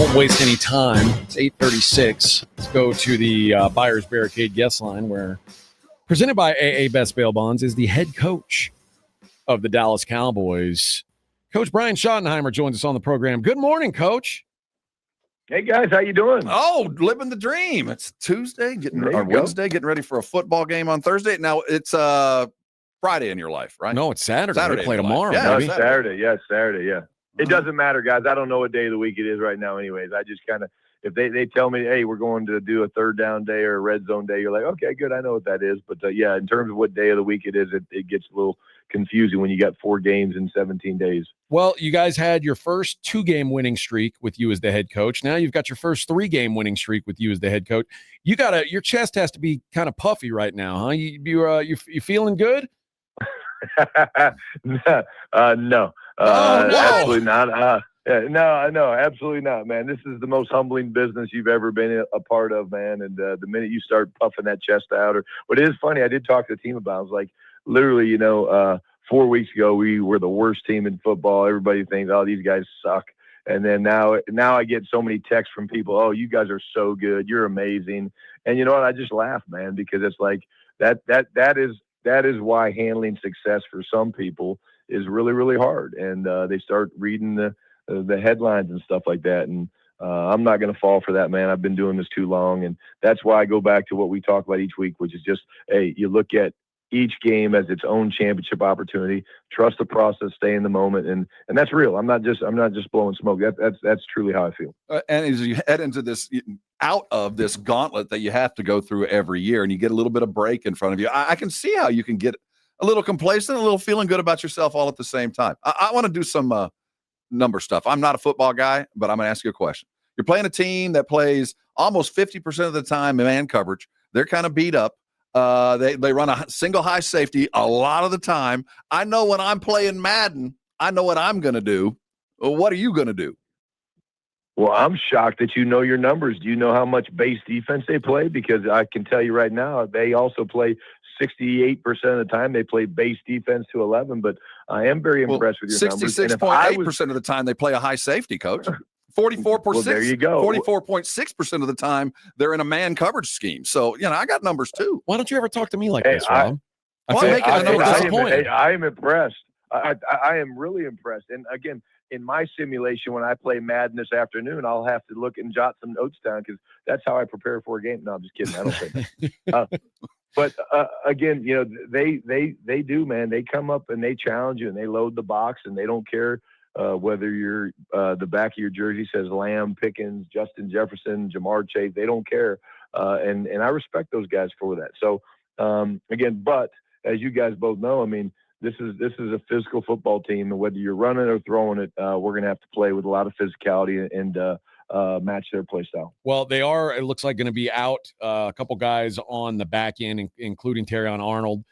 Won't waste any time. It's 8:36. Let's go to the Buyer's Barricade guest line, where presented by AA Best Bail Bonds is the head coach of the Dallas Cowboys. Coach Brian Schottenheimer joins us on the program. Good morning, Coach. Hey guys, how you doing? Oh, living the dream. It's Tuesday, Wednesday, getting ready for a football game on Thursday. Now it's Friday in your life, right? No, it's Saturday. Saturday They play tomorrow. Yeah, No, baby. it's Saturday. Yes, Saturday. Yeah. It doesn't matter, guys. I don't know what day of the week it is right now anyways. I just kind of, if they tell me, hey, we're going to do a third down day or a red zone day, you're like, okay, good. I know what that is. But yeah, in terms of what day of the week it is, it gets a little confusing when you got 4 games in 17 days. Well, you guys had your first 2-game winning streak with you as the head coach. Now you've got your first 3-game winning streak with you as the head coach. Your chest has to be kind of puffy right now, huh? You feeling good? No, absolutely not. No, absolutely not, man. This is the most humbling business you've ever been a part of, man. And the minute you start puffing that chest out, but it is funny. I did talk to the team about it. I was like, literally, 4 weeks ago, we were the worst team in football. Everybody thinks, oh, these guys suck. And then now I get so many texts from people, oh, you guys are so good. You're amazing. And you know what? I just laugh, man, because it's like that is why handling success for some people is really, really hard. And they start reading the headlines and stuff like that. And I'm not going to fall for that, man. I've been doing this too long. And that's why I go back to what we talk about each week, which is just, hey, you look at each game as its own championship opportunity, trust the process, stay in the moment. And that's real. I'm not just blowing smoke. That's truly how I feel. And as you head into this, out of this gauntlet that you have to go through every year, and you get a little bit of break in front of you, I can see how you can get a little complacent, a little feeling good about yourself all at the same time. I want to do some number stuff. I'm not a football guy, but I'm going to ask you a question. You're playing a team that plays almost 50% of the time in man coverage. They're kind of beat up. They run a single high safety a lot of the time. I know when I'm playing Madden, I know what I'm going to do. What are you going to do? Well, I'm shocked that you know your numbers. Do you know how much base defense they play? Because I can tell you right now, they also play 68% of the time. They play base defense to 11. But I am very impressed with your numbers. 66.8% of the time they play a high safety, coach. 44.6%. Well, there you go. 44.6% of the time they're in a man coverage scheme. So, I got numbers too. Why don't you ever talk to me like this, Rob? I am impressed. I am really impressed. And again, in my simulation, when I play Madden this afternoon, I'll have to look and jot some notes down because that's how I prepare for a game. No, I'm just kidding. I don't say that. But again, they do, man. They come up and they challenge you and they load the box and they don't care whether you're the back of your jersey says Lamb, Pickens, Justin Jefferson, Jamar Chase. They don't care, and I respect those guys for that. So again, but as you guys both know, I mean, this is a physical football team, and whether you're running or throwing it, we're going to have to play with a lot of physicality and match their play style. Well, they are, it looks like, going to be out a couple guys on the back end, including Terrion Arnold.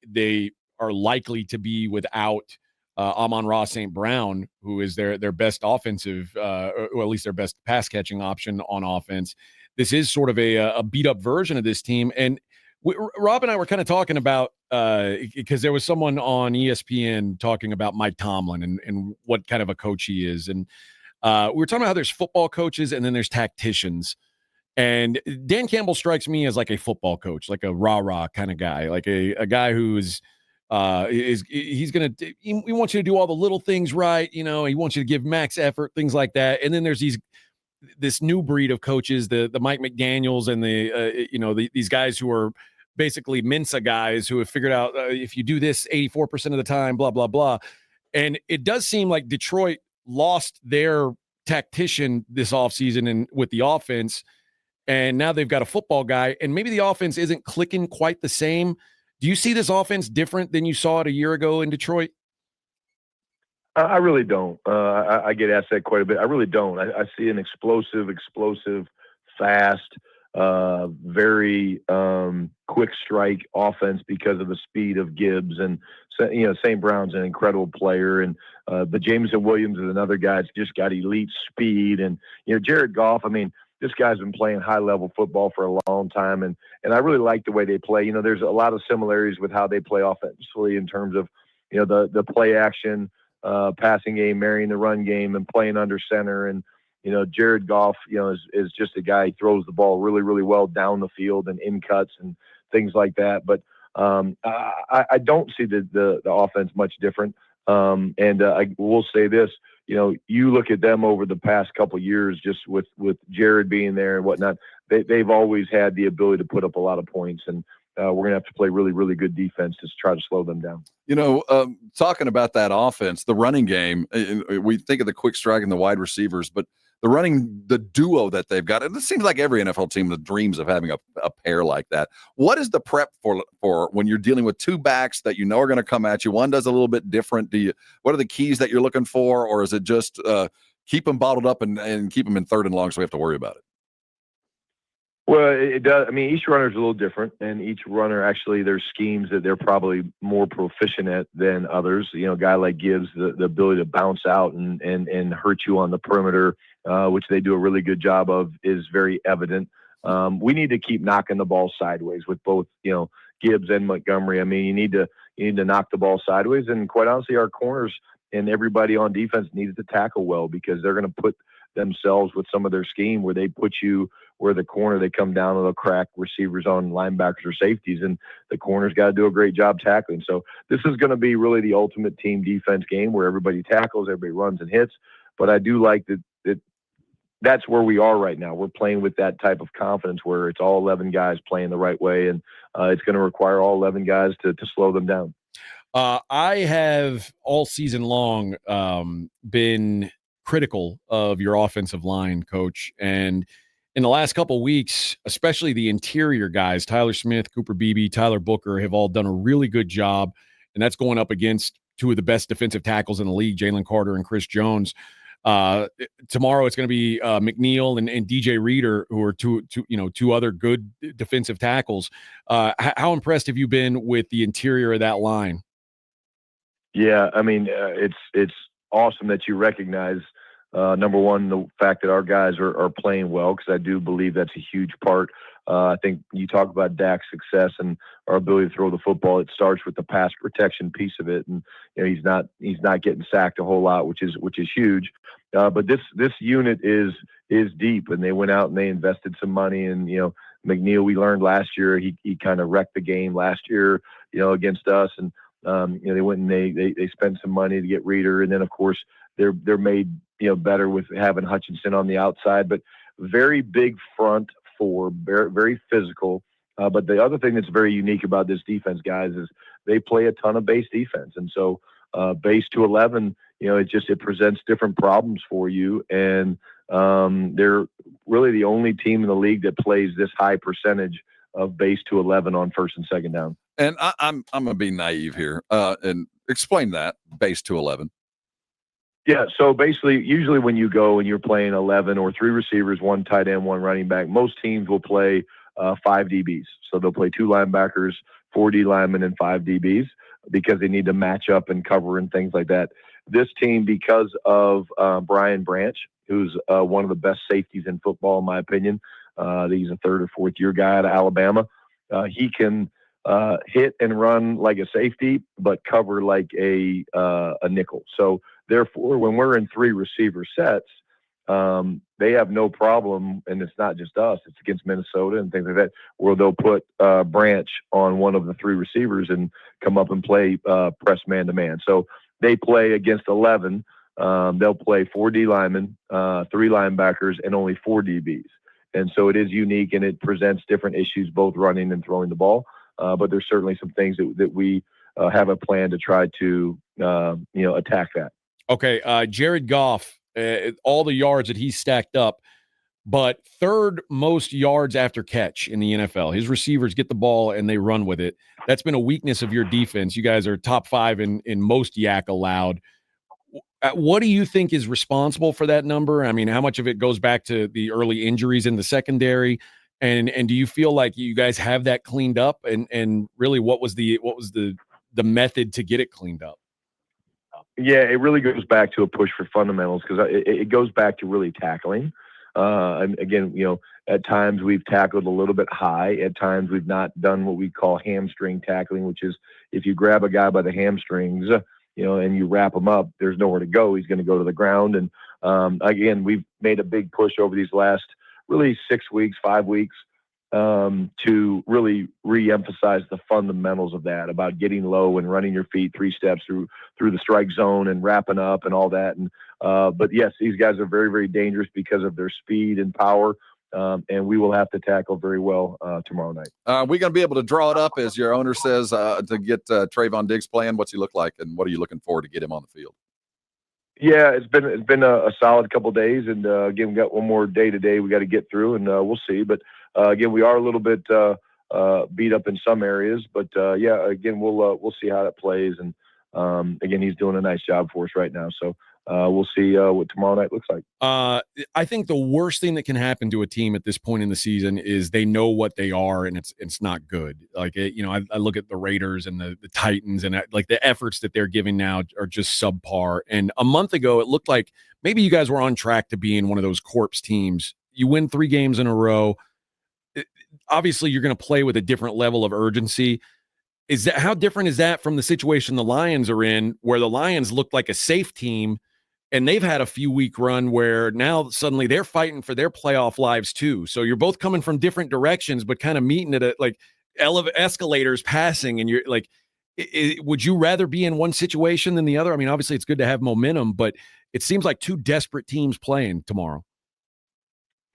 They are likely to be without Amon-Ra St. Brown, who is their best offensive, or at least their best pass-catching option on offense. This is sort of a beat-up version of this team. And Rob and I were kind of talking about, because there was someone on ESPN talking about Mike Tomlin and what kind of a coach he is. And we were talking about how there's football coaches and then there's tacticians. And Dan Campbell strikes me as like a football coach, like a rah-rah kind of guy, like a guy who's he wants you to do all the little things right. He wants you to give max effort, things like that. And then there's this new breed of coaches, the Mike McDaniels and these guys who are basically Mensa guys who have figured out if you do this 84% of the time, blah, blah, blah. And it does seem like Detroit lost their tactician this offseason and with the offense. And now they've got a football guy, and maybe the offense isn't clicking quite the same. Do you see this offense different than you saw it a year ago in Detroit? I really don't. I get asked that quite a bit. I really don't. I see an explosive, fast, very quick strike offense because of the speed of Gibbs. And, St. Brown's an incredible player. And but Jameson Williams is another guy that's just got elite speed. And, Jared Goff, I mean, this guy's been playing high-level football for a long time. And I really like the way they play. There's a lot of similarities with how they play offensively in terms of, the play action, passing game, marrying the run game, and playing under center. And Jared Goff, is just a guy. He throws the ball really, really well down the field and in cuts and things like that. But I don't see the offense much different. I will say this, you look at them over the past couple of years, just with Jared being there and whatnot, they've always had the ability to put up a lot of points, and we're going to have to play really, really good defense to try to slow them down. Talking about that offense, the running game, we think of the quick strike and the wide receivers, but the duo that they've got, and it seems like every NFL team dreams of having a pair like that. What is the prep for when you're dealing with two backs that are going to come at you? One does a little bit different. What are the keys that you're looking for, or is it just keep them bottled up and keep them in third and long so we have to worry about it? Well, it does. I mean, each runner is a little different, and each runner actually, there's schemes that they're probably more proficient at than others. A guy like Gibbs, the ability to bounce out and hurt you on the perimeter, which they do a really good job of, is very evident. We need to keep knocking the ball sideways with both, Gibbs and Montgomery. I mean, you need to knock the ball sideways, and quite honestly, our corners and everybody on defense needs to tackle well, because they're going to put themselves with some of their scheme where they put you where the corner, they come down and they'll crack receivers on linebackers or safeties, and the corner's got to do a great job tackling. So this is going to be really the ultimate team defense game where everybody tackles, everybody runs and hits. But I do like that's where we are right now. We're playing with that type of confidence where it's all 11 guys playing the right way, and it's going to require all 11 guys to slow them down. I have all season long been critical of your offensive line, Coach, and in the last couple of weeks, especially the interior guys, Tyler Smith, Cooper Beebe, Tyler Booker, have all done a really good job, and that's going up against two of the best defensive tackles in the league, Jalen Carter and Chris Jones. Tomorrow it's going to be McNeil and DJ Reader, who are two other good defensive tackles. How impressed have you been with the interior of that line? Yeah, I mean, it's awesome that you recognize, number one, the fact that our guys are playing well, because I do believe that's a huge part. I think you talk about Dak's success and our ability to throw the football. It starts with the pass protection piece of it, and he's not getting sacked a whole lot, which is huge. But this unit is deep, and they went out and they invested some money. And McNeil, we learned last year, he kind of wrecked the game last year, against us, and they went and they spent some money to get Reader, and then of course they're made better with having Hutchinson on the outside. But very big front four, very, very physical. But the other thing that's very unique about this defense, guys, is they play a ton of base defense, and so base to 11, it presents different problems for you, and they're really the only team in the league that plays this high percentage of base to 11 on first and second down. And I'm gonna be naive here and explain that base to 11. Yeah, so basically, usually when you go and you're playing 11 or three receivers, one tight end, one running back, most teams will play 5 DBs. So they'll play 2 linebackers, 4 D linemen, and 5 DBs, because they need to match up and cover and things like that. This team, because of Brian Branch, who's one of the best safeties in football, in my opinion, he's a 3rd or 4th year guy out of Alabama. He can hit and run like a safety, but cover like a nickel. So therefore, when we're in 3 receiver sets, they have no problem, and it's not just us, it's against Minnesota and things like that, where they'll put Branch on one of the 3 receivers and come up and play press man-to-man. So they play against 11. They'll play 4 D linemen, 3 linebackers, and only 4 DBs. And so it is unique, and it presents different issues, both running and throwing the ball. But there's certainly some things that we have a plan to try to, attack that. Okay, Jared Goff, all the yards that he's stacked up, but 3rd most yards after catch in the NFL. His receivers get the ball and they run with it. That's been a weakness of your defense. You guys are top 5 in most yak allowed. What do you think is responsible for that number? I mean, how much of it goes back to the early injuries in the secondary? And do you feel like you guys have that cleaned up? And really, what was the method to get it cleaned up? Yeah, it really goes back to a push for fundamentals, because it goes back to really tackling. And again, at times we've tackled a little bit high. At times we've not done what we call hamstring tackling, which is if you grab a guy by the hamstrings, and you wrap him up, there's nowhere to go. He's going to go to the ground. And Again, we've made a big push over these last really 6 weeks, 5 weeks, to really re-emphasize the fundamentals of that, about getting low and running your feet 3 steps through the strike zone and wrapping up and all that. And but yes, these guys are very, very dangerous because of their speed and power. And we will have to tackle very well tomorrow night. Are we going to be able to draw it up, as your owner says, to get Trayvon Diggs playing? What's he look like, and what are you looking for to get him on the field? Yeah, it's been a solid couple of days, and again, we got one more day today we got to get through, and we'll see. But again, we are a little bit beat up in some areas, but yeah, again, we'll see how that plays. And again, he's doing a nice job for us right now, so we'll see what tomorrow night looks like. I think the worst thing that can happen to a team at this point in the season is they know what they are, and it's not good. Like, I look at the Raiders and the Titans, and like the efforts that they're giving now are just subpar. And a month ago, it looked like maybe you guys were on track to being one of those corpse teams. You win 3 games in a row. Obviously, you're going to play with a different level of urgency. How different is that from the situation the Lions are in, where the Lions looked like a safe team, and they've had a few week run where now suddenly they're fighting for their playoff lives too. So you're both coming from different directions, but kind of meeting at like escalators passing. And you're like, would you rather be in one situation than the other? I mean, obviously it's good to have momentum, but it seems like 2 desperate teams playing tomorrow.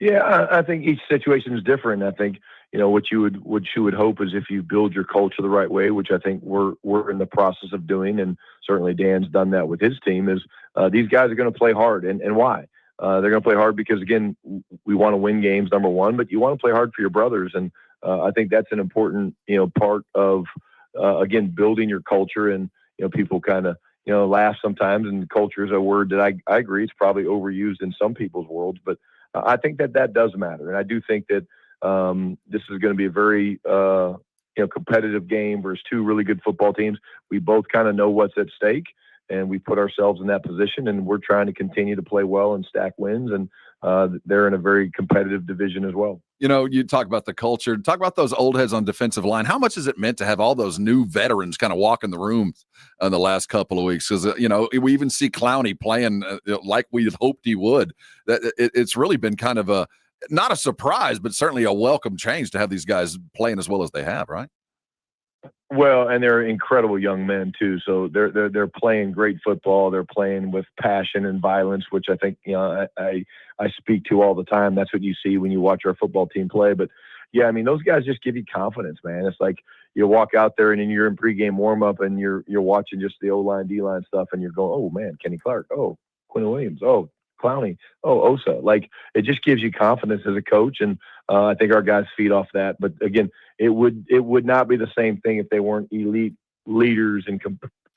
Yeah, I think each situation is different. I think, what you would hope is if you build your culture the right way, which I think we're in the process of doing, and certainly Dan's done that with his team, is these guys are going to play hard. And why? They're going to play hard because, again, we want to win games, number one, but you want to play hard for your brothers. And I think that's an important, part of, again, building your culture. And, people kind of, laugh sometimes, and culture is a word that I agree it's probably overused in some people's worlds, but I think that does matter. And I do think that this is going to be a very competitive game versus 2 really good football teams. We both kind of know what's at stake, and we put ourselves in that position, and we're trying to continue to play well and stack wins. And they're in a very competitive division as well. You talk about the culture, talk about those old heads on defensive line. How much has it meant to have all those new veterans kind of walk in the room in the last couple of weeks? Because, we even see Clowney playing like we had hoped he would. It's really been kind of not a surprise, but certainly a welcome change to have these guys playing as well as they have, right? Well, and they're incredible young men too. So they're playing great football. They're playing with passion and violence, which I think I speak to all the time. That's what you see when you watch our football team play. But yeah, I mean, those guys just give you confidence, man. It's like you walk out there and then you're in pregame warm up and you're watching just the O-line, D-line stuff, and you're going, oh man, Kenny Clark, oh Quinn Williams, oh Clowney, oh Osa. Like, it just gives you confidence as a coach, and I think our guys feed off that. But again, it would not be the same thing if they weren't elite leaders and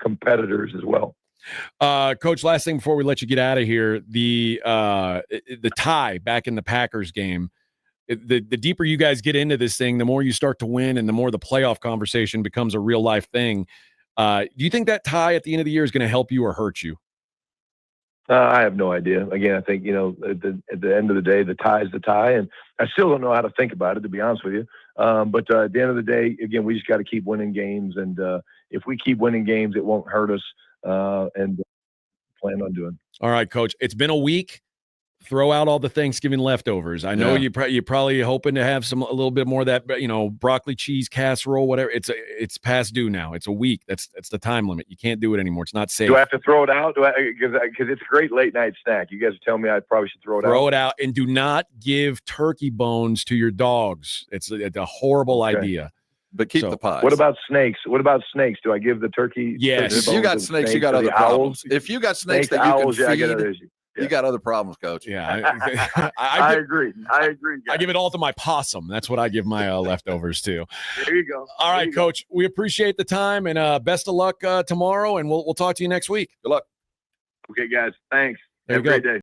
competitors as well. Coach, last thing before we let you get out of here, the tie back in the Packers game. The deeper you guys get into this thing, the more you start to win, and the more the playoff conversation becomes a real life thing. Do you think that tie at the end of the year is going to help you or hurt you? I have no idea. Again, I think, at the end of the day, the tie is the tie, and I still don't know how to think about it, to be honest with you. But at the end of the day, again, we just got to keep winning games, and if we keep winning games, it won't hurt us, and plan on doing. All right, Coach. It's been a week. Throw out all the Thanksgiving leftovers. I know you're probably hoping to have a little bit more of that, broccoli cheese casserole, whatever. It's past due now. It's a week. That's the time limit. You can't do it anymore. It's not safe. Do I have to throw it out? Because it's a great late night snack. You guys are telling me I probably should throw it out. Throw it out, and do not give turkey bones to your dogs. It's a horrible idea. But keep the pies. What about snakes? Do I give the turkey? Yes. If you got snakes, you got other problems. If you got snakes that you can feed, you got other problems, Coach. Yeah, I agree. Guys. I give it all to my possum. That's what I give my leftovers to. There you go. All right, Coach. We appreciate the time, and best of luck tomorrow, and we'll talk to you next week. Good luck. Okay, guys. Thanks. Have a great day.